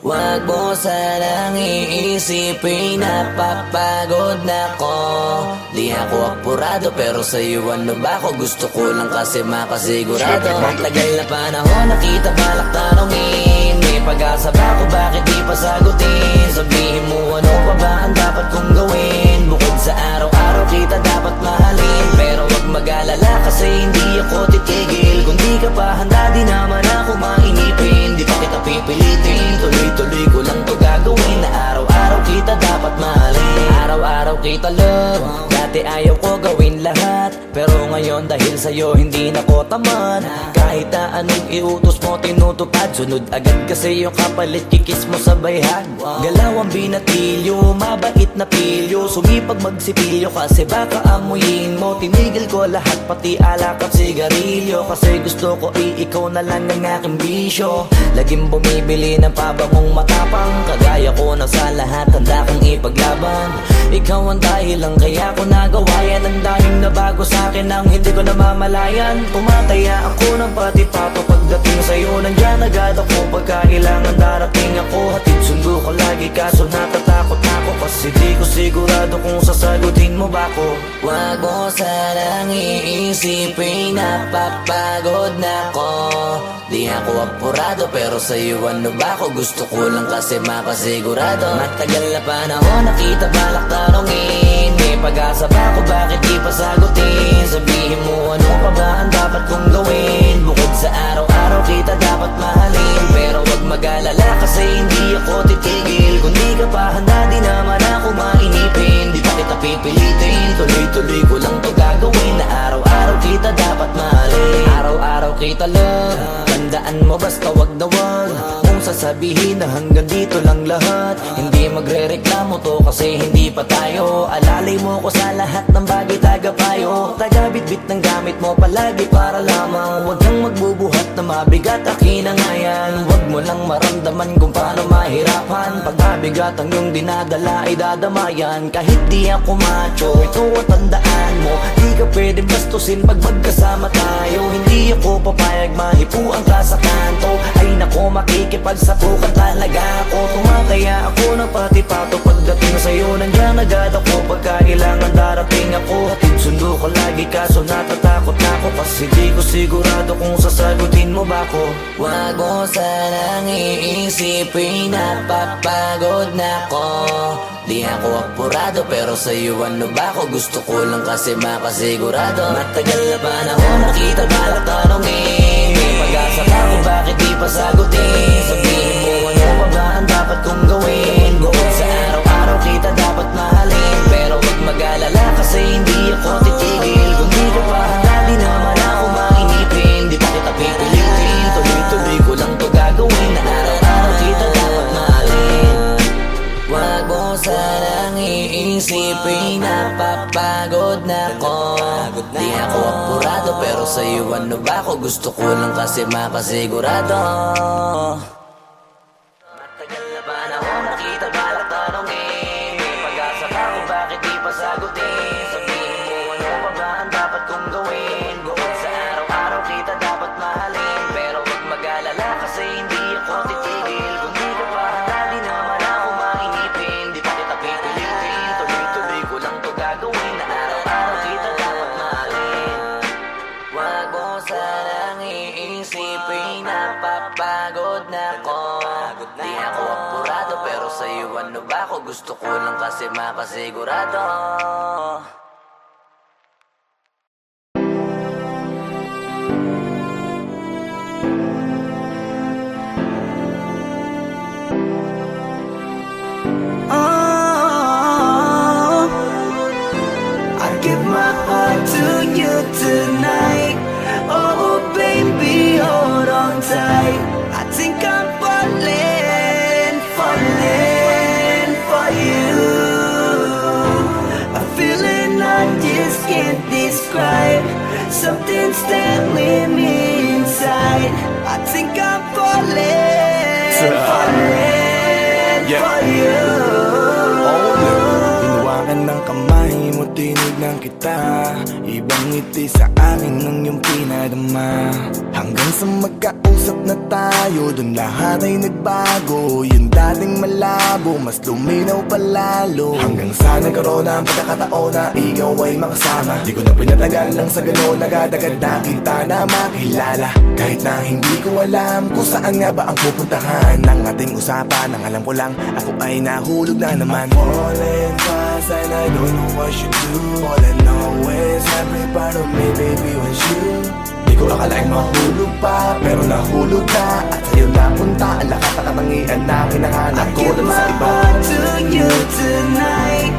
Wag mo sanang iisipin, napapagod na ko. Di ako apurado pero sa'yo ano ba ako? Gusto ko lang kasi makasigurado. Matagal na panahon nakita balak tanongin, may pag-asa ba ako, bakit di pa sagutin? Sabihin mo ano pa ba ang dapat kong gawin? Bukod sa araw-araw kita dapat mahalin, pero wag mag-alala kasi hindi ako titigil. Kung di ka pa handa di naman ako mainipin, di pa kita pipilitin. Tuloy-tuloy ko lang to gagawin, na araw-araw kita dapat mahalin. Araw-araw kita love, dati ayaw ko gawin lahat, pero ngayon dahil sa'yo hindi na ko tamad. Kahit na anong iutos mo tinutupad, sunod agad kasi yung kapalit kikis mo sa bayhag. Galaw ang binatilyo, mabait na pilyo, sumipag magsipilyo kasi baka amuyin mo. Tinigil ko lahat pati alak at sigarilyo, kasi gusto ko ikaw na lang ang aking bisyo. Laging bumibili ng pabangong matapang, kagaya ko na sa lahat handa kong ipaglaban. Ikaw ang dahilan kaya ko nagawa yan, ang daming nabago sa'kin nang hindi ko namamalayan. Tumataya ako ng pati-pato pagdating sa'yo, nandyan agad ako pagkailangan darating ako. Hatid sundo ko lagi kaso natatakot ako, kasi di ko sigurado kung sasagutin mo ba ko. Wag mo sanang iisipin, napapagod na ko. Di ako apurado pero sa'yo ano ba ako? Gusto ko lang kasi makasigurado. Matagal na panahon nakita balak tanongin, may pag-asa ba ako, bakit di pa sagutin? Sabihin mo ano pa ba ang dapat kong gawin? Bukod sa araw-araw kita dapat mahalin, pero wag mag-alala kasi hindi ako titigil. Kung di ka pa handa di naman ako mainipin, di pa kita pipilitin. Tuloy-tuloy ko lang to gagawin, na araw-araw kita dapat mahalin. Araw-araw kita love, tandaan mo basta wag na wag mong sasabihin na hanggang dito lang lahat. Hindi magre-reklamo to kasi hindi pa tayo. Alalay mo ko sa lahat ng bagay, tagapayo. Taga-bitbit ng gamit mo palagi para lamang wag kang magbubuhat na mabigat, akin na nga yan. Wag mo lang maramdaman kung paano mahirapan, pag mabigat ang iyong dinadala ay dadamayan. Kahit di ako macho, ito ang tandaan mo, di ka pwede bastusin pag magkasama tayo. Hindi ako papayag mahipuan ka sa kanto, ay nako makikipagsapukan talaga ako. Tumataya ako ng pati-pato pagdating sa'yo, nandyan agad ako pagkailangan darating ako. Hatid sundo ko lagi kaso natatakot na ako, kasi di ko sigurado kung sasagutin mo ba ko. Wag mo sanang iisipin, napapagod na ko. Di ako apurado pero sa'yo ano ba ako? Gusto ko lang kasi makasigurado. Matagal na panahon nakita balak tanongin, may pag-asa ba ako, bakit di pa sagutin? Sabihin mo ano pa ba ang dapat kong gawin? Bukod sa araw-araw kita dapat mahalin, pero wag mag-alala kasi hindi ako titigil. Kung di ka pa handa di naman ako mainipin, di pa kita pipilitin. Tuloy-tuloy ko lang to gagawin, na araw-araw kita dapat mahalin. Wag mo sanang iisipin, napapagod na ko. Di ako apurado pero sa'yo ano ba ako? Gusto ko lang kasi makasigurado. Matagal na panahon nakita balak tanongin, may pag-asa ba ako, bakit di pa sagutin? Sabihin mo ano pa ba ang dapat kong gawin? Bukod sa araw-araw kita dapat mahalin, pero wag mag-alala kasi hindi ako titigil. Kung di ka pa handa di naman ako mainipin, di pa kita pipilitin. Tuloy-tuloy ko lang to gagawin, na araw-araw kita dapat mahalin. Wag mo sanang iisipin, napapagod na ko. Di ako apurado pero sa'yo ano ba ako? Gusto ko lang kasi makasigurado. Oh, I give my heart to you tonight. Oh, baby, hold on tight. I think I'm falling, falling for you. A feeling I just can't describe. Something's telling me inside. I think I'm falling, falling for you. Hinawakan ng kamay mo, tinignan kita. Ibang ngiti sa akin ng iyong pinadama. Hanggang sa magkausap na tayo, dun lahat ay nagbago. Yun malabo, mas luminaw palalo. Hanggang sa nagkaroon ng pagkakataon na ikaw ay makasama. Di ko na pinatagal lang sa gano'n, nagadagad na kita na makilala. Kahit na hindi ko alam kung saan nga ba ang pupuntahan ng ating usapan. Ang alam ko lang, ako ay nahulog na naman. I'm falling fast and I don't know what you do. All I know is every part of me, baby, was you. Di ko akalaing mahulog pa, pero nahulog na. At sa'yo napunta ang lahat ng katangian na hinahanap ko lang sa iba. Heart to you tonight.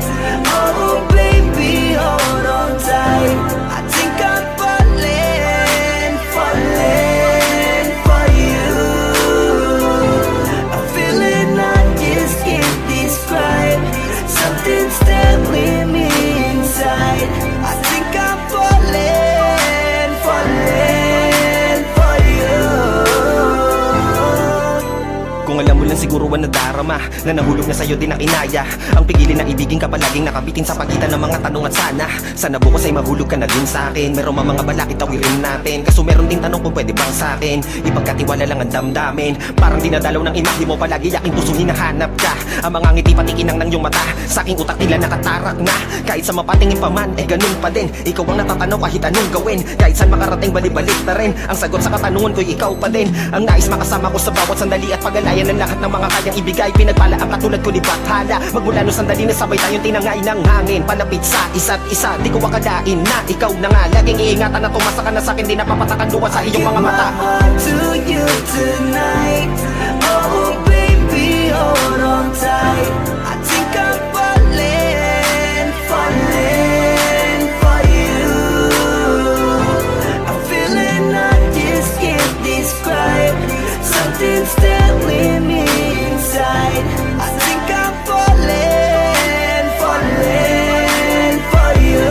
Oh baby, hold on tight. I think I'm falling, falling for you. A feeling I just can't describe. Something's telling me inside. I think I'm falling, falling for you. Kung alam mo lang siguro ang nadarama na nahulog na sa'yo din ang inaya. Ang pigilin na ibigin ka palaging nakabitin sa pagitan ng mga tanong at sana bukas ay mahulog ka na din sa'kin. Meron mga balakid tawirin natin, kaso meron din tanong kung pwede bang sa'kin ipagkatiwala lang ang damdamin. Parang dinadalaw ng imahe mo, palagi aking puso hinahanap ka. Ang mga ngiti patikinang ng iyong mata, sa aking utak nila nakatarak na. Kahit sa mapatingin pa man, ganun pa din. Ikaw ang natatanaw kahit anong gawin. Kahit saan makarating balibalik na rin. Ang sagot sa katanungan ko'y ikaw pa din. Ang nais makasama ko sa bawat sandali at pag-alayan ng lahat ng mga kayang ibigay. Pinagpala ang katulad ko ni Bathala. Magmula no sandali na sabay tayong tinangay ng hangin. Palapit sa isa't isa, di ko akalain na ikaw na nga. Laging iingatan na tumasa ka na sa'kin, di napapatakan luwa sa iyong mga mata. Heart to you tonight. Oh baby, hold on tight. I think I'm falling, falling for you. A feeling I just can't describe. Something's telling me inside. I think I'm falling, falling for you.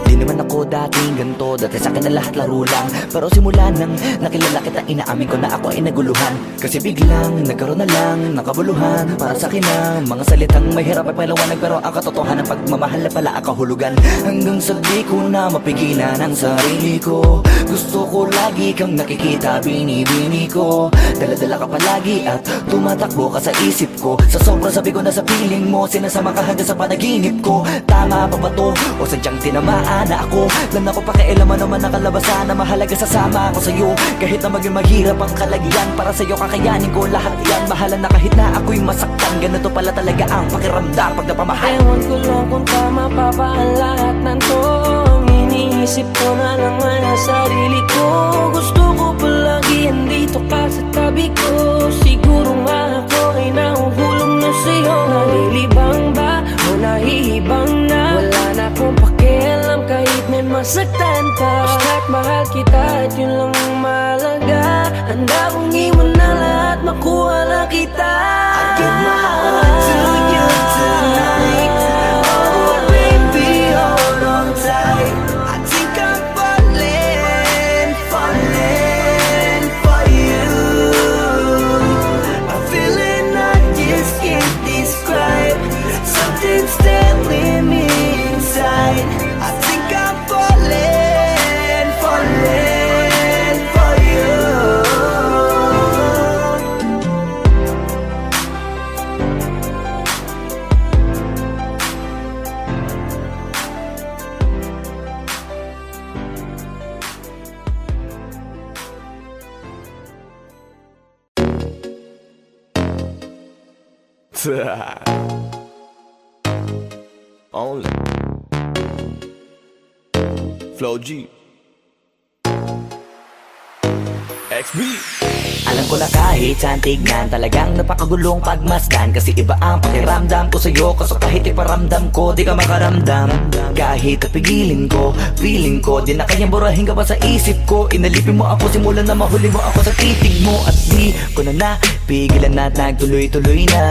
Di naman ako dating ganito, dati sa akin na lahat laro lang. Pero simula nang nakilala kita, inaamin ko na ako ay naguluhan. Kasi biglang nagkaroon na lang nakabuluhan. Para sa akin ang mga salitang mahirap ay paliwanag, pero ang katotohanan pagmamahal na pala ang kahulugan. Hanggang sa di ko na mapigilan ang sarili ko. Gusto ko lagi kang nakikita, binibini ko. Dala-dala ka palagi at tumatakbo ka sa isip ko. Sa sobrang sabi ko na sa piling mo, sinasama ka hanggang sa panaginip ko. Tama pa ba to? O sadyang tinamaan na ako? Lan ako pakialaman naman ang kalabasan na mahalaga, sasama ako sa'yo. Kahit na maging maghirap ang kalagyan, para sa'yo kakayanin ko lahat yan. Mahalan na kahit na ako'y masaktan, ganito pala talaga ang pakiramdam pag napamahal. Ewan ko lang kung tama pa ba ang lahat ng to. Ang iniisip ko na lang ay ang sarili ko. Gusto ko palagi andito ka sa tabi ko. Siguro nga ako ay nahuhulog na sa'yo. Nalilibang ba o nahihibang na? Wala na akong pakialam kahit may masaktan pa. Basta't mahal kita at yun lang ang mahalaga. Handa kong iwan na lahat, makuha lang kita. I give my heart to you tonight. Oh baby, hold on tight. I think I'm falling, falling for you. A feeling I just can't describe. Something's telling me inside. I think I'm falling, falling for you. Only Flow G XB. Alam ko na kahit saan tignan, talagang napakagulong pagmasdan. Kasi iba ang pakiramdam ko sa'yo, kaso kahit iparamdam ko, di ka makaramdam. Kahit napigilin ko, feeling ko, di na kayang burahin ka pa sa isip ko. Inalipin mo ako, simulan na mahuli mo ako sa titig mo. At di ko na napigilan na nagtuloy-tuloy na.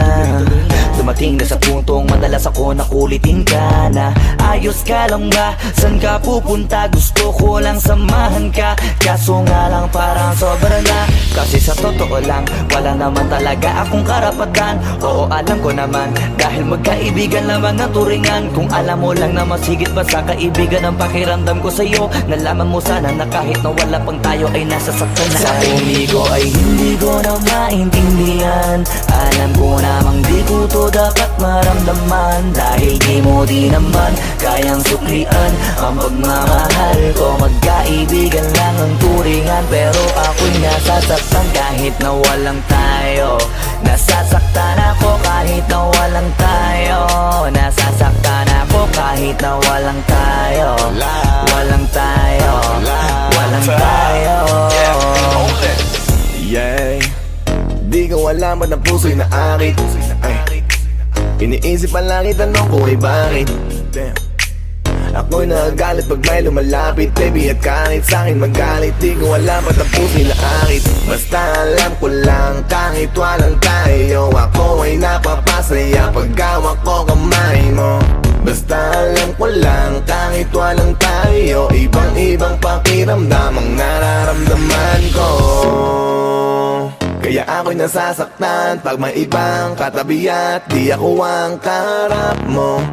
Dumating na sa puntong madalas ako nakulitin ka na. Ayos ka lang ba? San ka pupunta? Gusto ko lang samahan ka. Kaso nga lang parang sobra na. Kasi sa totoo lang, wala naman talaga akong karapatan. Oo, alam ko naman, dahil magkaibigan lamang ang turingan. Kung alam mo lang na mas higit pa sa kaibigan ang pakiramdam ko sa'yo, nalaman mo sana na kahit na wala pang tayo ay nasasaktan na. Sa umigo ay hindi ko na maintindihan. Alam ko namang di ko to dapat maramdaman, dahil di mo di naman kayang suklian ang pagmamahal ko. Magkaibigan lang ang turingan, pero ako'y nasasaktan kahit na walang tayo. Nasasaktan ako kahit na walang tayo. Nasasaktan ako kahit na walang tayo. Walang tayo. Walang tayo. Yeah, di ko alam ba't ang puso'y naakit. Iniisip ang langit, tanong ko ay bakit. Damn. Ako'y nagagalit pag may lumalapit, baby, at kahit sa'kin magalit. Di ko alam ba't ang puso'y naakit. Basta alam ko lang kahit walang tayo, ako ay napapasaya pag hawak ko kamay mo. Basta alam ko lang kahit walang tayo, ibang-ibang pakiramdam ang nararamdaman ko. Kaya ako'y nasasaktan pag may ibang katabi at di ako ang kaharap mo.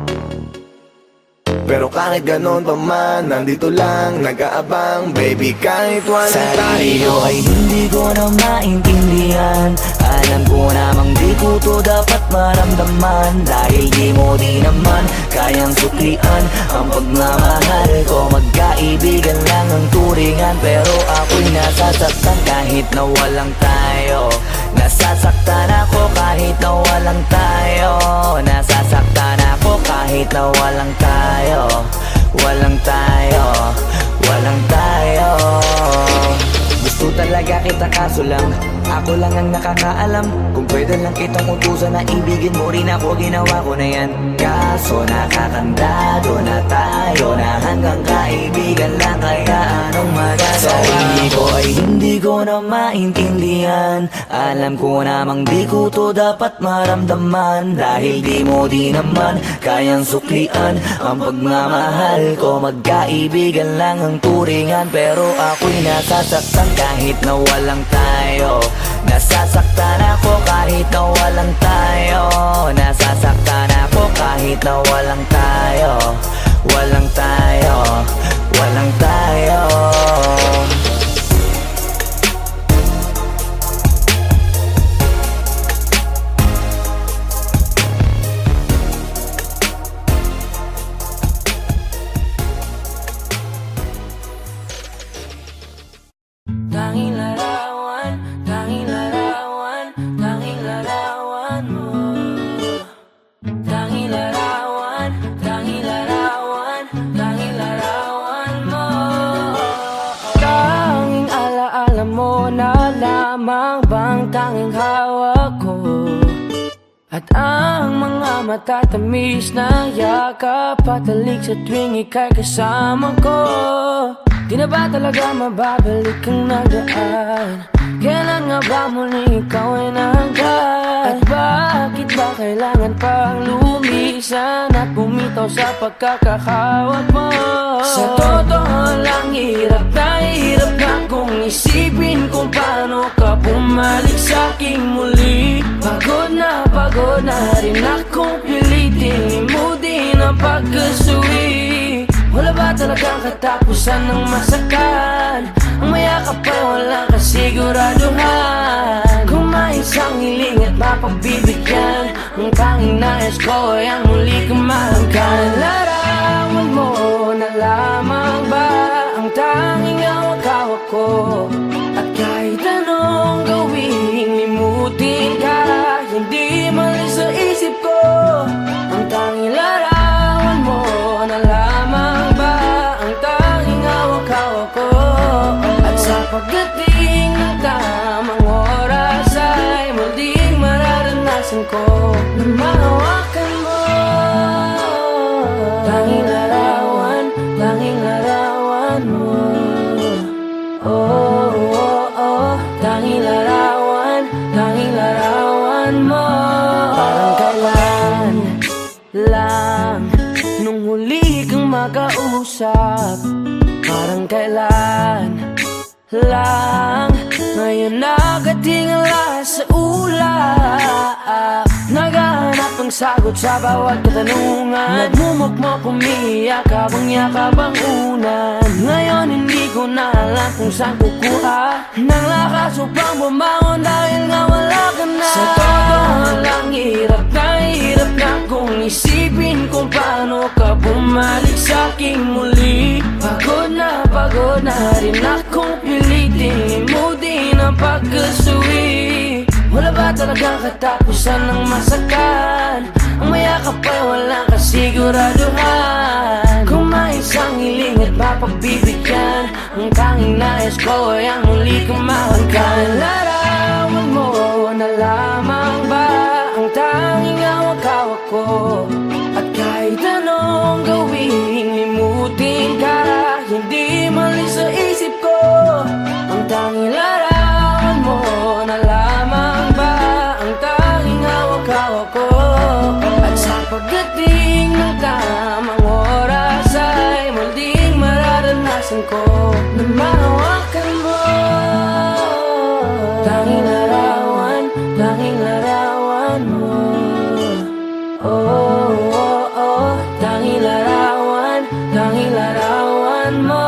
Pero kahit ganon pa man, nandito lang, nag-aabang, baby, kahit walang Sarili tayo. ko ay hindi ko na maintindihan. Alam ko namang di ko to dapat maramdaman, dahil di mo di naman kayang suklian ang pagmamahal ko. Magkaibigan lang ang turingan, pero ako'y nasasaktan kahit na walang tayo. Nasasaktan ako kahit na walang tayo. Nasasaktan ako kahit na walang tayo. Walang tayo. Walang tayo. Gusto talaga kita kaso lang ako lang ang nakakaalam kung pwede lang kitang utusan na ibigin mo rin ako. Ginawa ko na yan, kaso nakakandado na tayo na hanggang kaibigan lang, kaya anong magagawa. Sarili ko ay hindi ko na maintindihan. Alam ko namang di ko to dapat maramdaman, dahil di mo di naman kayang suklian ang pagmamahal ko. Magkaibigan lang ang turingan, pero ako'y nasasaktan kahit na walang tayo. Nasasaktan ako kahit na walang tayo. Nasasaktan ako kahit na walang tayo. Walang tayo. Walang tayo. Tanging larawan, tanging larawan, tanging larawan mo. Tanging larawan, tanging larawan, tanging larawan mo. Tanging alaala mo na lamang bang tanging hawak ko, at ang mga matatamis na yakap patalik sa tuwing ika'y kasama ko. Di na ba talaga mababalik ang nagdaan? Kailan nga ba muli ikaw ay nahanggan? At bakit ba kailangan pang lumisan at bumitaw sa pagkakahawak mo? Sa totoo lang, hirap na kung isipin kung paano ka bumalik sa'king muli. Pagod na rin akong pilitin, limutin ang pagkasuwi. Wala ba talagang katapusan ng masakan? Ang mayakap ay walang kasiguraduhan. Kung may isang hiling at mapagbibigyan, ang tanging nais ko ay ang muli kang mahanggan. Larawan mo na lamang ba ang tanging hawak-hawak ko, at kahit anong gawin, limutin ka, hindi malis sa isip ko. Ang tanging larawan mo na lamang ba ang tanging hawak-hawak ko, at sa pagdating ng tamang oras ay muling mararanasan ko na mahawakan mo. Tanging larawan, tanging larawan mo. Oh, oh, oh, tanging larawan, tanging larawan mo. Parang kailan lang nung huli kang makausap, parang kailan lang ngayon nakatingala sa ulap. Naghahanap ng sagot sa bawat katanungan, nagmumukmok, umiiyak habang yakap ang unan. Ngayon hindi ko na alam kung saan kukuha ng lakas upang bumangon, dahil nga maging muli. Pagod na rin akong pilitin limutin ang pagkasuwi. Wala ba talagang katapusan ng masakan? Ang mayakap ay walang kasiguraduhan. Kung may isang hiling at mapagbibigyan, ang tanging nais ko ay ang muli kong mahangkan. Larawan mo na lamang ba ang tanging hawak-hawak ko? At kahit anong gawin, limutin ka, hindi mali sa isip ko. Ang tanging larawan mo na lamang ba ang tanging hawak-hawak ko? At sa pagdating ng tamang oras ay muling mararanasan ko na mahawakan mo. Tanging larawan mo. Oh, oh, oh, tanging larawan mo.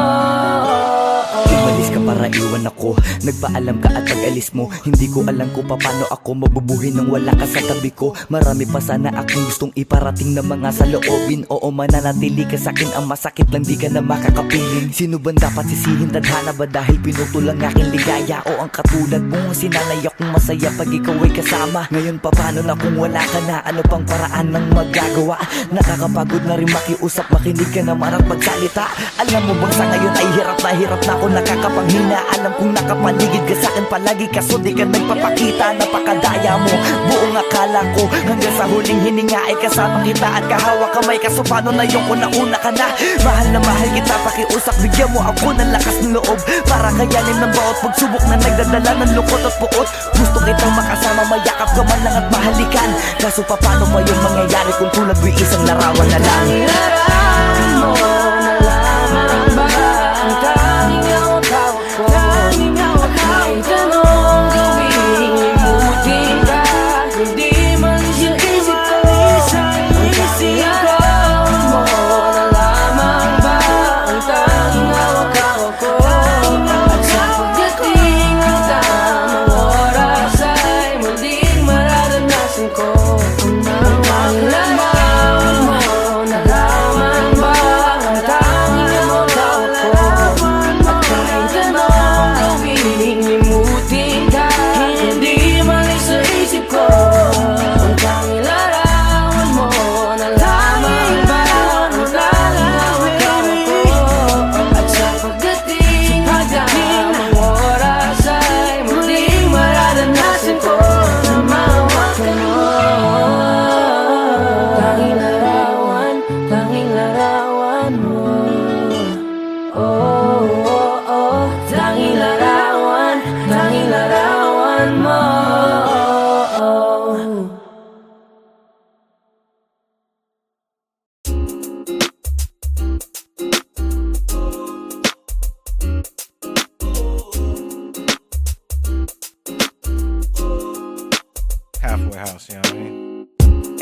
Umalis ka para iwan ako, nagpaalam ka at pag-alis mo, hindi ko alam kung paano ako mabubuhay nang wala ka sa tabi ko. Marami pa sana akong gustong iparating na mga saloobin. Oo, mananatili ka sa'kin, ang masakit lang di ka na makakapiling. Sino ba dapat sisihin, tadhana ba dahil pinutol ang aking ligaya? O ang katulad mo, sinanay akong masaya pag ikaw ay kasama. Ngayon paano na kung wala ka na, ano pang paraan ng magagawa? Nakakapagod na rin makiusap, makinig ka naman at magsalita. Alam mo bang sa ngayon ay hirap na ako nakakapanghina. Alam kong nakapaligid ka sa'kin palagi, kaso di ka nagpapakita. Napakadaya mo, buong akala ko hanggang sa huling hininga ay kasama kita at kahawak kamay. Kaso paano na yung una ka na? Mahal na mahal kita, pakiusap, bigyan mo ako ng lakas ng loob para kayanin ng bawat pagsubok na nagdadala ng lungkot at puot. Gusto kitang makasama, mayakap ka man lang at mahalikan. Kaso paano pa yung mangyayari kung tulad mo'y isang larawan na lang? Larawan mo na lamang ba ang tanging hawak-hawak ko? Kahit anong gawin, limutin ka, hindi man siya isip ko. Ang tanging larawan mo na lamang ba ang tanging hawak-hawak ko? At sa pagdating ng tamang oras ay muling mararanasan ko ang tanging larawan mo na lamang ba ang tanging hawak-hawak ko? At kahit anong gawin, limutin ka, hindi mali sa isip ko. Ang tanging larawan mo na lamang ba ang tanging hawak-hawak ko? At sa pagdating ng tamang oras ay muling mararanasan ko na mahawakan mo. Tanging larawan mo. Oh, oh, oh, tanging larawan mo. Halfway house, you know what I mean?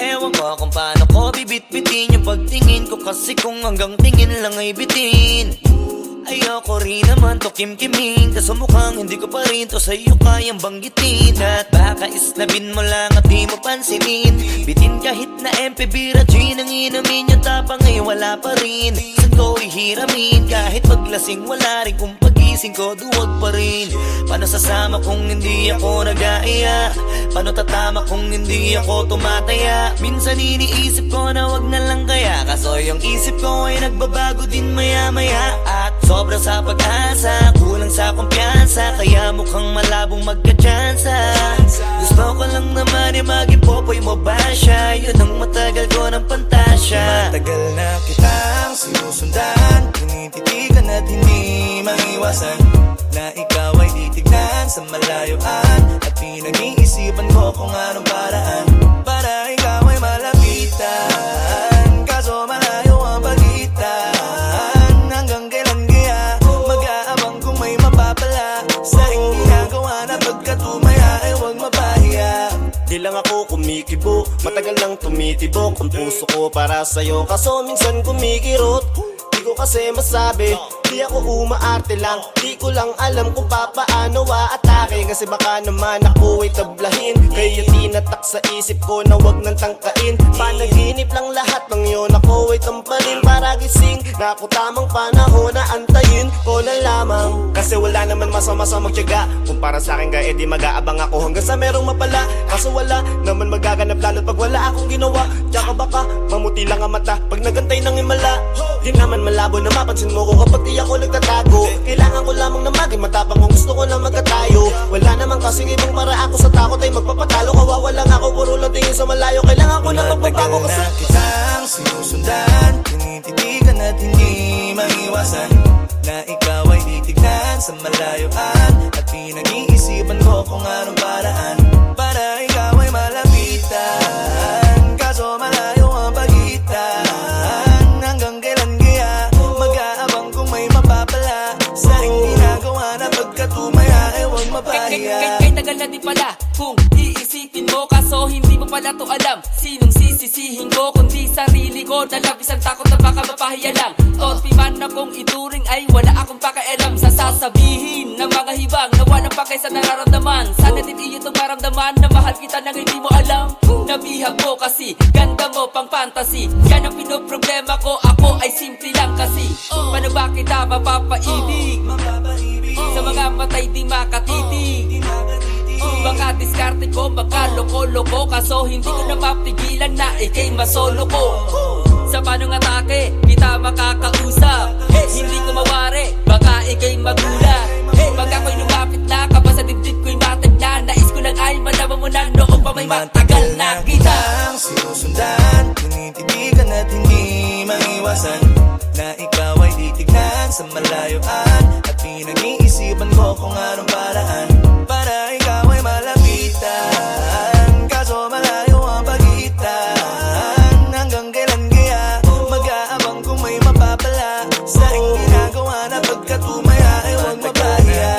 Ewan ko kung paano ko bibit-bitin yung pagtingin ko, kasi kung hanggang tingin lang ay bitin. Ayoko rin naman to kim-kiming, kaso mukhang hindi ko pa rin to sa'yo kayang banggitin. At baka islabin mo lang at di mo pansinin, bitin kahit na MP Bira Gin ang inumin, yung tapang ay wala pa rin. Saan ko ihiramin, kahit paglasing wala rin, kung pagising ko duwag pa rin. Paano sasama kung hindi ako nag-aaya? Paano tatama kung hindi ako tumataya? Minsan iniisip ko na wag na lang kaya, kaso yung isip ko ay nagbabago din maya-maya. At sobra sa pag-asa, kulang sa kumpiyansa, kaya mukhang malabong magka-tsansa. Gusto ko lang naman ay mag-ipopoy mo ba siya? Yun ang matagal ko ng pantasya. Matagal na kitang sinusundan, tinititigan at hindi maiwasan na ikaw ay titignan sa malayuan. At pinag-iisipan ko kung anong paraan para ikaw ay malapitan. Kaso malayo ang pagitan, hanggang kailan kaya mag-aabang kung may mapapala sa iyong ginagawa na pagkatumaya ay huwag mapahiya. Di lang ako kumikibo, matagal lang tumitibok ang puso ko para sa'yo, kaso minsan kumikirot. Di ko kasi masabi Di ako umaarte lang, di ko lang alam kung papaano aatake. Kasi baka naman ako ay tablahin, kaya tinatak sa isip ko na wag nang tangkain. Panaginip lang lahat ng yun, ako ay tamparin para gising. Na ako tamang panahon na antayin ko na lamang. Kasi wala naman masama sa magtiyaga. Kung para sa akin kaya edi mag-aabang ako hanggang sa merong mapala. Kaso wala naman magaganap lalo't pag wala akong ginawa. Tsaka baka mamuti lang ang mata pag nagantay ng himala. Di naman malabo na mapansin mo ko kapag di ako nagtatago. Kailangan ko lamang na maging matapang kung gusto ko lang magkatayo. Wala naman kasing ibang para ako sa takot ay magpapatalo. Kawawa lang ako, puro lang tingin sa malayo. Kailangan ko na magbabago kasi na kitang sinusundan, tinititigan at hindi maiwasan na ikaw ay titignan sa malayuan. At pinag-iisipan ko kung anong paraan para ikaw ay malapitan. Kaso malayo ang pagitan. Hanggang kailan kaya mag-aabang kung may mapapala sa aking ginagawa na pagkatumaya ay huwag mapahiya. Kay tagal na din pala kung iisipin mo, kaso hindi mo pala to alam. Sinong sisisihin ko kundi sarili ko, na labis ang takot na baka mapahiya lang. Torpi man akong ituring ay wala akong pakialam sa sasabihin ng mga hibang na walang pakay sa nararamdaman. Sana din iyo itong maramdaman na mahal kita nang hindi mo alam. Nabihag mo kasi, ganda mo pang fantasy. Yan ang pinoproblema ko, ako ay simple lang kasi. Paano ba kita mapapaibig? Sa mga matay di makatitig. Baka diskarte ko, baka loko-loko, kaso hindi ko na mapigilan na ikay masolo ko. Sa panong atake, kita makakausap. Hindi ko mawari, baka ikay magulat. Pag ako'y lumapit na, kaba sa dibdib ko'y matagna. Nais ko lang ay malaman mo na noong pa may matagal na kita. Sinusundan, tinititigan at hindi maiwasan na ikaw ay titignan sa malayuan. At pinag-iisipan ko kung anong paraan para ikaw ay malapitan. Kaso malayo ang pagitan. Hanggang kailan kaya mag-aabang kung may mapapala sa aking ginagawa na pagkatumaya ay huwag mapahiya.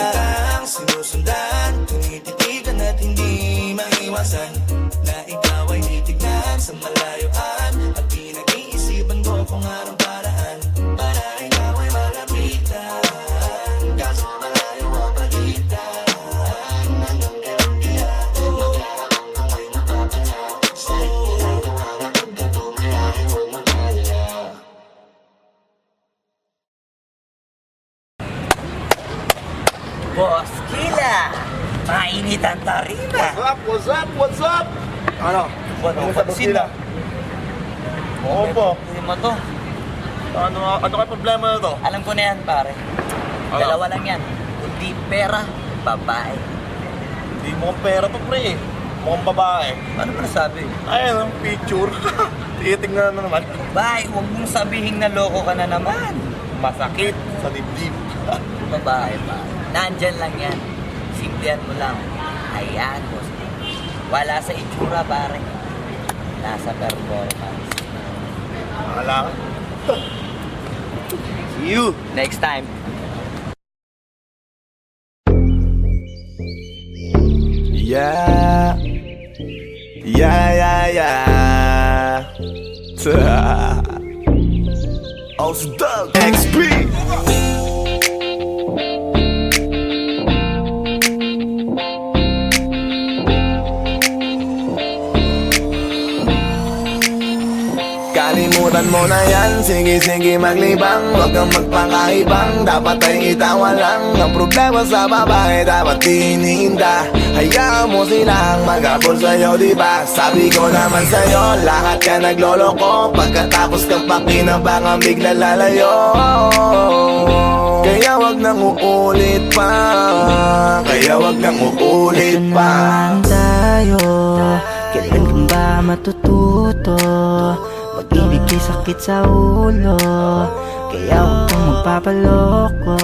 Sinusundan, tinititigan at hindi maiwasan na ikaw ay titignan sa malayuan. At pinag-iisipan ko kung anong paraan para ikaw ay malapitan. Kaso malayo ang pagitan. Hanggang kailan kaya mag-aabang kung may mapapala sa aking ginagawa na pagkatumaya ay huwag mapahiya. Boss Kila, mainit ang tarima. What's up? What's up? Ano? Ano sa sino? Oo po. Hindi mo to. Ano kayo problema na to? Alam ko na yan, pare. Ano? Dalawa lang yan. Kundi pera, babae. Hindi mo pera to, pre. Mukhang babae. Ano ba nasabi? Ayun, ang picture. Titingnan na naman. Babae, huwag mong sabihin na loko ka na naman. Masakit sa dibdib. Babae pa. Nandyan lang yan. Simplihan mo lang. Ayan, boss. Wala sa itsura, pare. Nasa performance. Akala ka? See you. Next time. Yeah. Ausdog XP. Kalimutan mo na yan, sige maglibang. Huwag kang magpakaibang, dapat ay itawa lang. Ang problema sa babae, dapat tinihinda. Hayaan mo silang mag-abol sa'yo, diba? Sabi ko naman sa'yo, lahat ka nagloloko. Pagkatapos kang pakinabangan, bigla lalayo. Kaya wag nang uulit pa. Kaya wag nang uulit pa. Tayo, kailan kang ba matututo? Pag-ibig ay sakit sa ulo, kaya huwag kang magpapaloko.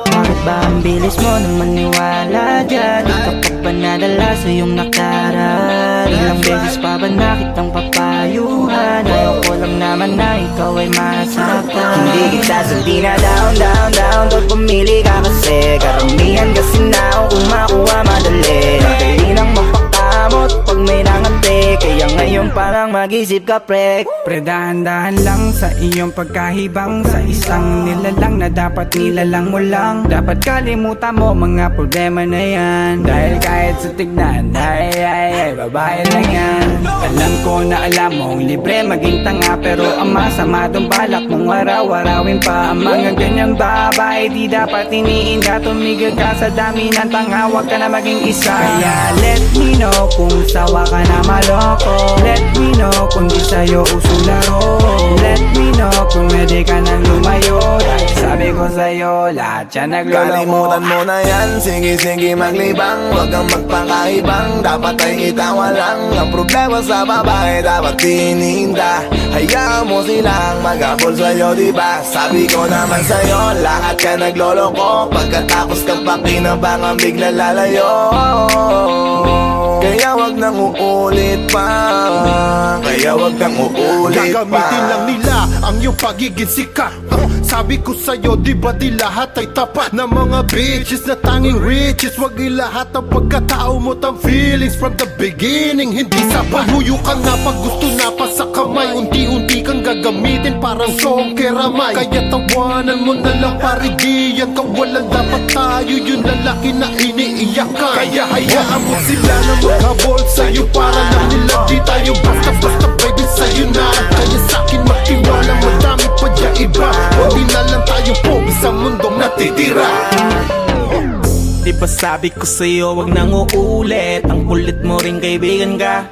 Bakit ba ang bilis mo na maniwala dyan? Di ka pa ba nadala sa iyong nakaraan? Ilang beses pa ba na kitang papayuhan? Ayaw ko lang naman na ikaw ay masaktan. Hindi kita sabi na down pag pumili ka kasi karamihan kasi na kung makuha madali. Madali nang mapakamot pag may nangante, kaya ngayon parang mag-isip ka pre. Pre, dahan-dahan lang sa iyong pagkahibang, sa isang nilalang na dapat nilalang mo lang. Dapat kalimutan mo mga problema na yan, dahil kahit sa tignan, ay, babae lang yan. Alam ko na alam mong libre maging tanga, pero ang masama dong balak mong araw-arawin pa. Ang mga ganyang babae di dapat iniinda. Tumigil ka sa dami ng tanga, wag ka na maging isa. Kaya let me know kung sawa ka na maloko. Let me know kung di sa'yo uso laro. Let me know kung pwede ka nang lumayo, dahil sabi ko sa'yo lahat yan nagloloko. Kalimutan mo na yan, sige maglibang, huwag kang magpakaibang, dapat ay itawa lang. Ang problema sa babae dapat tininda. Hayaan mo silang maghabol sa'yo, diba? Sabi ko naman sa'yo, lahat ka nagloloko, pagkatapos kang pakinabangan bigla lalayo. Kaya wag nang uulit pa, kaya wag nang uulit pa. Gagamitin lang nila ang iyong pagiging sikat. Sabi ko sa'yo, di ba di lahat ay tapat na mga bitches na tanging riches? Wag ilahat ang pagkatao mo tang feelings from the beginning. Hindi sapat, huyo ka nga pag gusto na pa sa kamay. Unti-unti kang gagamitin parang song keramay. Kaya tawanan mo na lang paridiyan ka. Walang dapat tayo, yung lalaki na iniiyakan. Kaya hayaan mo sila na maghabol sa'yo, para lang nila di tayo basta-basta baby sa'yo na. Kaya sa'kin magtiwala, madami pa dyan iba. Hindi na lang tayo pogi sa mundong natitira. Di ba sabi ko sa'yo wag nang uulit, ang kulit mo rin kaibigan ka.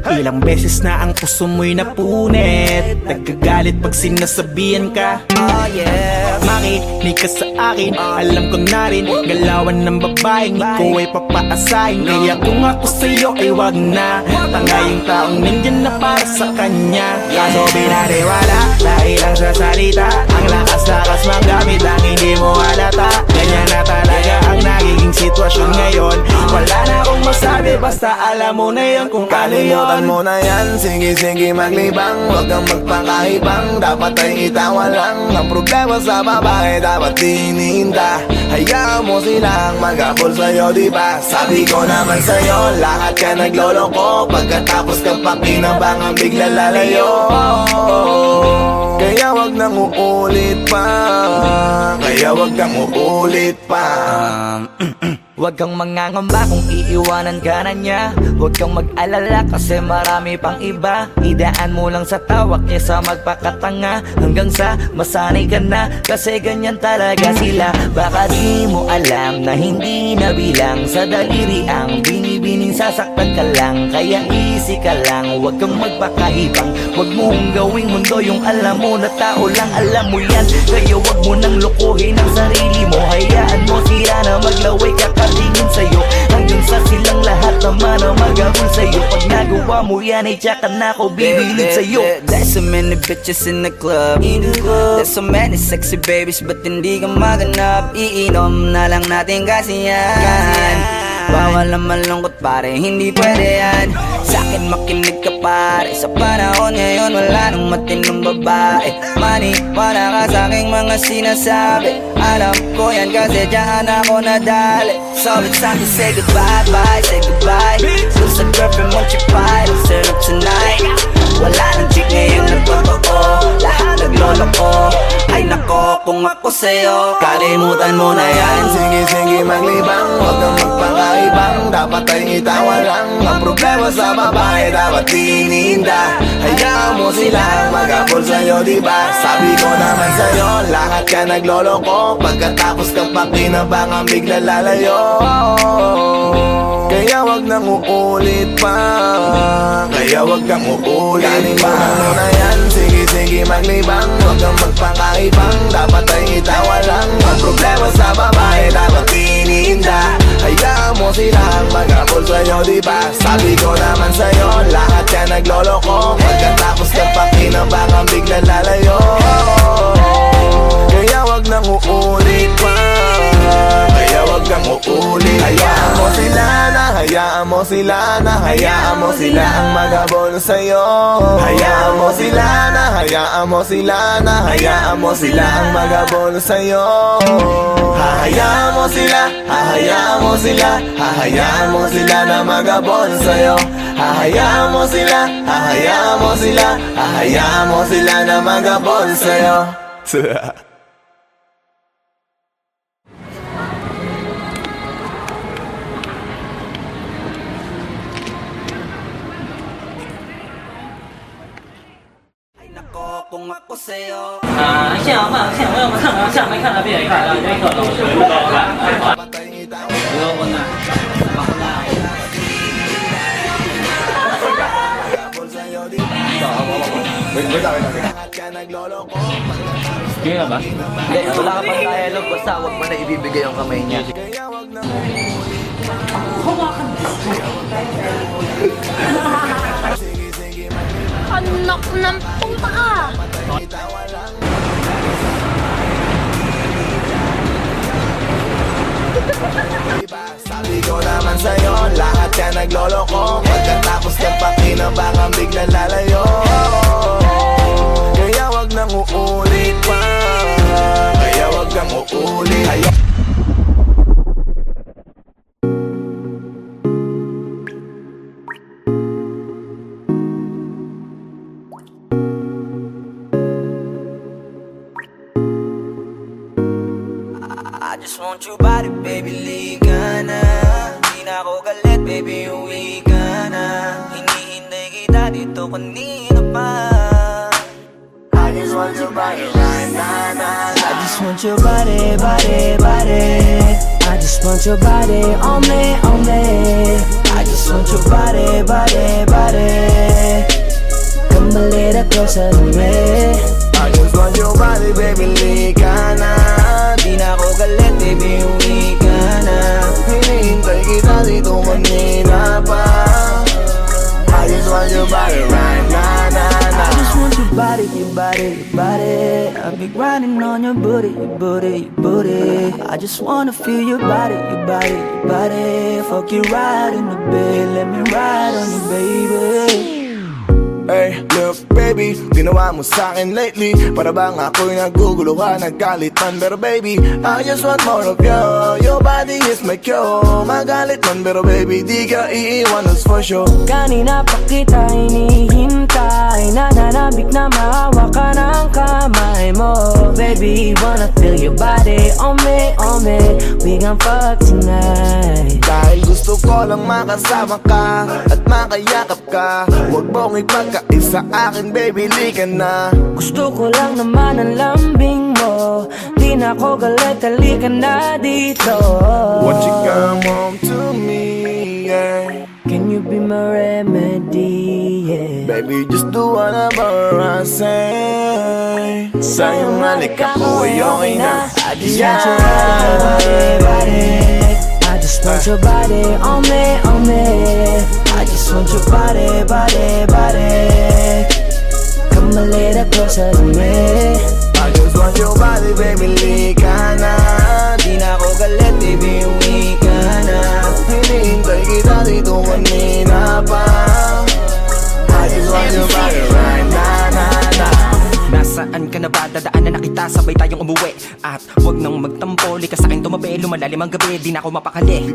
Ilang beses na ang puso mo'y napunit, nagkagalit pag sinasabihan ka. Oh yeah, Makinig ka sa akin, alam ko na rin galawan ng babaeng ikaw ay papaasahin. Kaya kung ako sa'yo ay wag na, tanga yung taong nandyan na para sa kanya. Kaso binariwala dahil lang sa salita, ang lakas-lakas magamit ang hindi mo halata. Ganyan na talaga ang nagiging sitwasyon ngayon. Wala na akong masabi, basta alam mo na yun kung ano yun. Kalimutan mo na yan, sige maglibang, huwag kang magpakaibang, dapat ay itawa lang. Ang problema sa babae dapat tininda. Hayaan mo silang maghabol sa'yo, diba? Sabi ko naman sa'yo, lahat ka nagloloko, pagkatapos kang pakinabangan bigla lalayo. Kaya wag nang uulit pa, kaya wag kang uulit pa. Huwag kang mangangamba kung iiwanan ka na niya. Huwag kang mag-alala kasi marami pang iba. Idaan mo lang sa tawak niya sa magpakatanga, hanggang sa masanay ka na, kasi ganyan talaga sila. Baka di mo alam na hindi nabilang sa daliri ang binibining sasaktan ka lang. Kaya easy ka lang, huwag kang magpakahibang, huwag mong gawing mundo yung alam mo na tao lang alam mo yan. Kaya huwag mo nang lukuhin ang sarili mo, hayaan mo sila na maglaway kakatingin sa'yo, hanggang sa silang lahat naman ang magabol sa'yo. Pag nagawa mo yan ay tsaka na ako bibilid sa'yo. There's so many bitches in the club, there's so many sexy babies, but hindi ka maganap. Iinom na lang natin kasi yan. Bawal na malungkot pare, hindi pwede yan. Sa'kin makinig ka pare, sa panahon ngayon wala nang matinong babae. Maniwala ka sa'king mga sinasabi, alam ko yan kasi dyan ako nadali. So it's time to say goodbye, bye, say goodbye. Dun sa girlfriend mo chipay, let's turn up tonight. Wala nang chick ngayon na totoo, lahat nagloloko. Ay nako, kung ako sa'yo, kalimutan mo na yan. Sige maglibang, huwag kang magpakaibang, dapat ay itawa lang. Ang problema sa babae dapat tininda. Hayaan mo silang maghabol sa'yo, diba? Sabi ko naman sa'yo, lahat ka nagloloko, pagkatapos kang pakinabangan bigla lalayo. Kaya wag nang uulit pa, kaya wag kang uulit. Kalimutan mo na yan, sige maglibang, huwag kang magpakaibang, dapat ay itawa lang. Ang problema sa babae dapat tininda. Hayaan mo silang maghabol sa'yo, diba? Sabi ko naman sa'yo, lahat ka nagloloko, pagkatapos kang pakinabangan bigla lalayo. Kaya wag nang uulit pa, kaya wag kang uulit. Hayaan mo sila na, hayaan mo sila na, hayaan mo sila ang maghabol sa'yo. Hayaan mo sila na, hayaan mo sila na, hayaan mo sila ang maghabol sa'yo. Hahayaan mo sila, hahayaan mo sila, hahayaan mo sila na maghabol sa'yo. Hahayaan mo sila, hahayaan mo sila, hahayaan mo sila na mag-abol sa'yo. Ay nako kung ako sa'yo 像没看到别人看到这个老师不高看，不要问呐。 Sige na ba? Hindi, wala ka pang dialogue, basta huwag mo na ibibigay yung kamay niya. Anak ng puta ka! Sabi ko naman sa'yo, lahat yan nagloloko. Pagkatapos ng pakinabangan biglang lalayo. Kaya wag nang uulit pa, kaya wag nang uulit. I just want your body, baby, liga na. Di na ako galit, baby, uwi ka na. Hinihintay kita dito kanina pa. I just want your body right now, nah, I just want your body, body, body. I just want your body on me, on me. I just want your body, body, body. Come a little closer to me. I just want your body, baby, liga na. Di na ako galit, baby, uwi ka na. Hinihintay kita dito kanina pa. I just want your body right now, nah, nah. I just want your body, your body, your body. I'll be grinding on your booty, your booty, your booty. I just wanna feel your body, your body, your body. Fuck you right in the bed, let me ride on you, baby. Hey, look baby, ginawa mo sa'kin lately. Para bang ako'y naguguluhan, nagkalitan. Pero baby, I just want more of you. Your body is my cure. Magalit man pero baby, di ka iiwan, that's for sure. Kanina pa kita hinihintay, nananabik na mahawa ka ng kamay mo. Baby, wanna feel your body on me, on me. We gon' fuck tonight. Dahil gusto ko lang makasama ka at makayakap ka. Huwag mong ipagkaisa akin, baby, lika na. Gusto ko lang naman ang lambing mo. Di na ako galit, halika na dito. Won't you come home to me, yeah. Can you be my remedy, yeah. Baby, just do whatever I say. Sa'yong halik ako ay okay na. I just want your body, body. I just want your body on me, on me. I just want your body, body, body. Come a little closer to me. I just want your body, baby, lika na. Di na ako galit, baby, uwi ka na. Hinihintay kita dito kanina pa. I just want your body right now, nah, nah. Nasaan ka na ba? Dadaanan na kita, sabay tayong umuwi. At huwag nang magtampo, lika sa'kin tumabi. Lumalalim ang gabi, di na ako mapakali.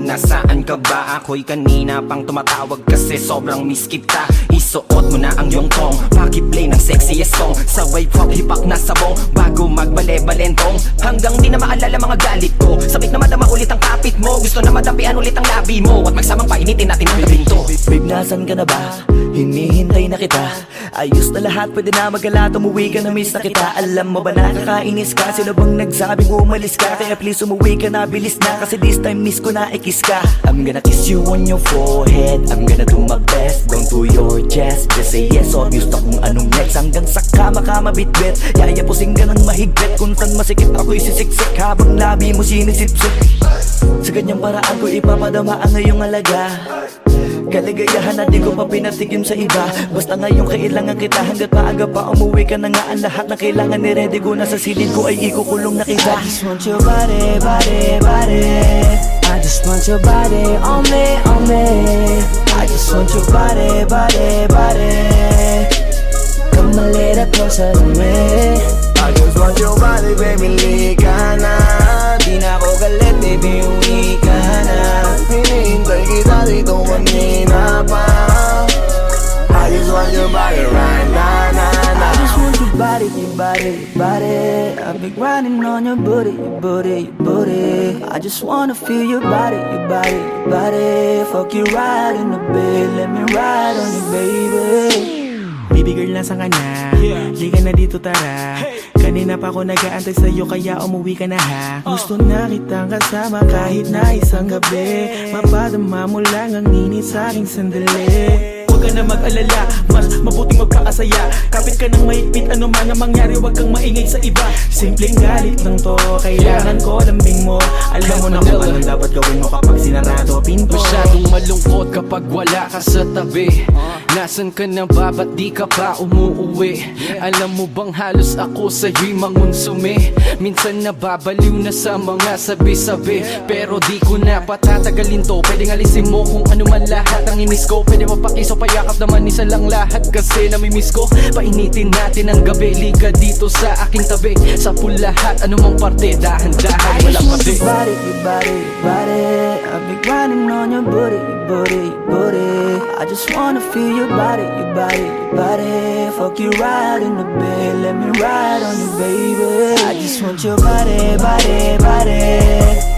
Nasaan ka ba? Ako'y kanina pang tumatawag kasi sobrang miss kita. Isuot mo na ang iyong tong, pakiplay ng sexiest song. Sa wave hop, hipak na sabong, bago magbale-balentong. Hanggang di na maalala mga galit ko. Sabik na madama ulit ang kapit mo. Gusto na madapian ulit ang labi mo. At magsamang painitin natin ang labing to. Babe, nasan ka na ba? Hinihintay na kita. Ayos na lahat, pwede na magala. Umuwi ka na, miss na kita. Alam mo ba nakakainis ka? Sino bang nagsabing umalis ka? Kaya please umuwi ka na, bilis na. Kasi this time miss ko na ikis ka. I'm gonna kiss you on your forehead. I'm gonna do my best, down to your chest. Just say yes, obvious na kung anong next. Hanggang sa kama ka mabitbit. Yayapusing ka ng mahigpit. Kung saan masikip ako'y sisiksik. Habang labi mo sinisipsip. Sa ganyang paraan ko ipapadama ang iyong alaga. Kaligayahan na di ko pa pinatikim sa iba. Basta ngayon kailangan kita. Hanggat maaga pa umuwi ka na nga. Ang lahat na kailangan ni ready ko. Nasa silid ko ay ikukulong na kita. I just want your body, body, body. I just want your body on me, on me. I just want your body, body, body. Come a little closer to me. I just want your body, baby, lika na. Di na ako galit, baby, uwi ka na. Hinihintay kita dito kanina body, your body. I've been grinding on your booty, your booty, your booty. I just wanna feel your body, your body, your body. Fuck you right in the bed, let me ride on you, baby. Baby girl, nasa ka na? Di ka na dito, tara. Kanina pa ako nag-aantay sa'yo, kaya umuwi ka na ha. Gusto na kitang kasama kahit na isang gabi. Mapadama mo lang ang init sa aking sandali. Huwag ka na mag-alala, mas mabuting magpakasaya. Kapit ka ng mahigpit, ano man ang mangyari, huwag kang maingay sa iba. Simpleng galit lang to, kailangan ko lambing mo. Alam mo na kung anong dapat gawin mo kapag sinarado pinto. Masyadong malungkot kapag wala ka sa tabi. Nasaan ka na ba, ba't di ka pa umuuwi? Alam mo bang halos ako sa'yo'y mangunsumi? Minsan nababaliw na sa mga sabi-sabi, pero di ko na patatagalin to. Pwedeng alisin mo kung ano man lahat ang inis ko. Pwede mapakiso, payakap naman isa lang lahat, kasi namimiss ko. Painitin natin ang gabi, liga dito sa aking tabi. Sa pulahat, anumang parte, dahan-dahan, wala pa di. Your body, your body, your body. I've been grinding on your booty, your booty, your booty. I just wanna feel your body, your body, your body. Fuck you right in the bed, let me ride on you, baby. I just want your body, body, body.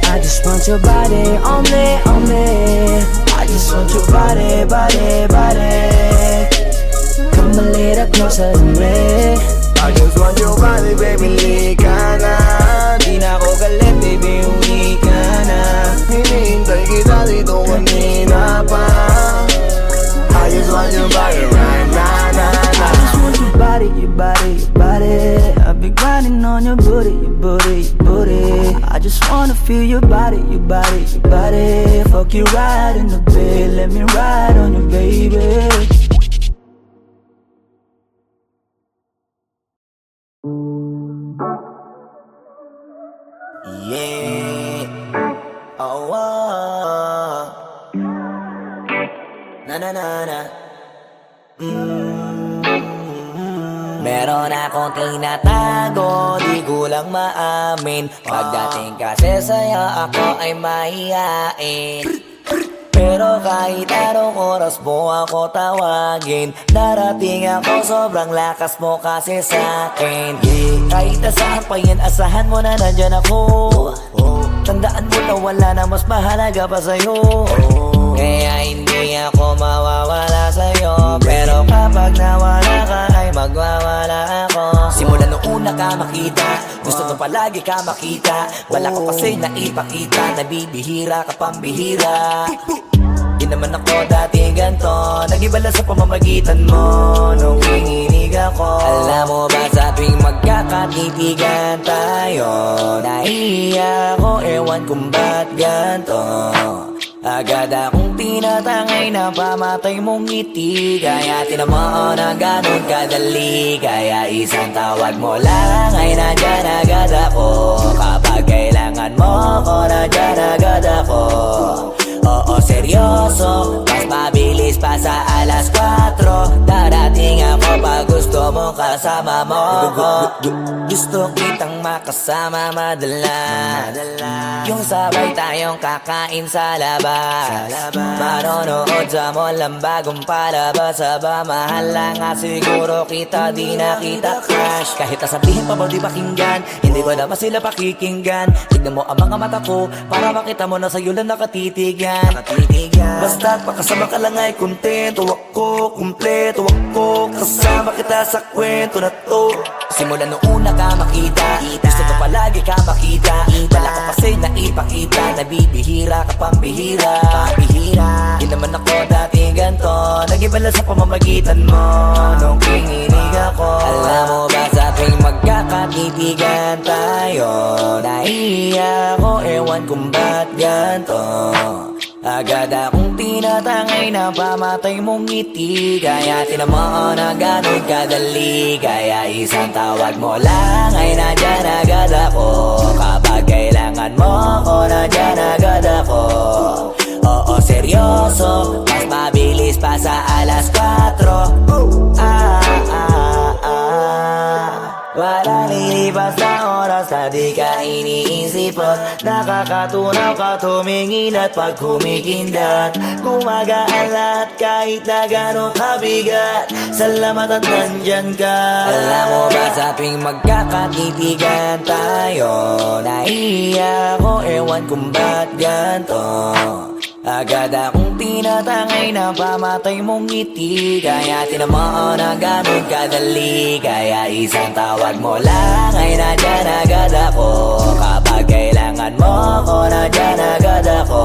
I just want your body on me, on me. I just want your body, body, body. Come a little closer to me. I just want your body, baby, lika na. Di na ako galit, baby, uwi ka na. Hinihintay kita dito kanina pa. I just want your body right now, na, na. I just want your body, your body, your body. I've been grinding on your booty, your booty, your booty. I just wanna feel your body, your body, your body. Fuck you right in the bed, let me ride on you, baby. Yeah. Oh, oh. Na na na na. Meron akong tinatago, di ko lang maamin. Pagdating kasi sa'yo, ako ay mahihain. Pero kahit anong oras mo ako tawagin, darating ako, sobrang lakas mo kasi sa'kin. Kahit nasaan pa yan, asahan mo na nandyan ako. Tandaan mo na wala na mas mahalaga pa sa'yo. Kaya hindi ako mawawala sa'yo, pero kapag nawala ka ay magwawala ako. Simula nung una ka makita, gusto mo palagi ka makita. Wala ko kasi naipakita, nabibihira ka pambihira. Di naman ako dati ganto, nag-iba lang sa pamamagitan mo nung hinihinig ako. Alam mo ba sa tuwing magkakatitigan tayo, nahihiya ako, ewan kung ba't ganto. Agad akong tinatangay na pamatay mong ngiti. Kaya tinamaan na ganun kadali. Kaya isang tawag mo lang ay nandyan agad ako. Kapag kailangan mo ko, nandyan agad ako. Oo, seryoso, mas mabilis pa sa alas 4. Darating ako pag gusto mo kasama mo ko. Gusto kitang makasama madalas, yung sabay tayong kakain sa labas, manonood sa mall ang bagong palabas. Aba, mahal lang nga siguro kita, di na kita crush. Kahit nasabihin pa ba di pakinggan, hindi ko naman sila pakikinggan. Tignan mo ang mga mata ko, para makita mo na sa'yo lang nakatitigan. Basta't pakasama ka lang ay kontento ako, kumpleto ako. Kasama kita sa kwento na to. Simula nung una ka makita, gusto ko palagi ka makita. Wala ko kasi naipakita, nabibihira ka pambihira. Di naman ako dati ganto, nag-iba lang sa pamamagitan mo nung kinginig ako. Alam mo ba sa tuwing magkakatitigan tayo, nahihiya ako, ewan kung ba't ganto. Agad akong tinatangay na pamatay mong ngiti. Kaya tinamaan na ganun kadali. Kaya isang tawag mo lang ay nandyan agad ako. Kapag kailangan mo ko, nandyan agad ako. Oo, seryoso, mas mabilis pa sa alas 4. Walang lilipas na oras na di ka iniisip o sapat. Nakakatunaw ka tumingin at pag kumikindat, gumagaan lahat kahit na gano'ng kabigat. Salamat at nandyan ka. Alam mo ba sa tuwing magkakatitigan tayo, naiiyak ako, ewan kung ba't ganto. Agad akong tinatangay na pamatay mong ngiti, kaya tinamaan na ganun kadali. Kaya isang tawag mo lang ay nandyan agad ako. Kapag kailangan mo ako, nandyan agad ako.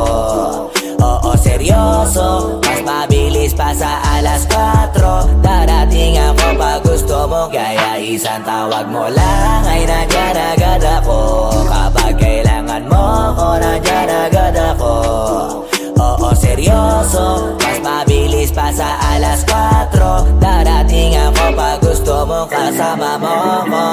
Oo, seryoso, mas mabilis pa sa alas 4. Darating ako pag gusto mo, kaya isang tawag mo lang ay nandyan agad ako. Kapag kailangan mo ako, nandyan agad ako. Oo, seryoso, mas mabilis pa sa alas 4. Darating ako pag gusto mo, kasama mo ako.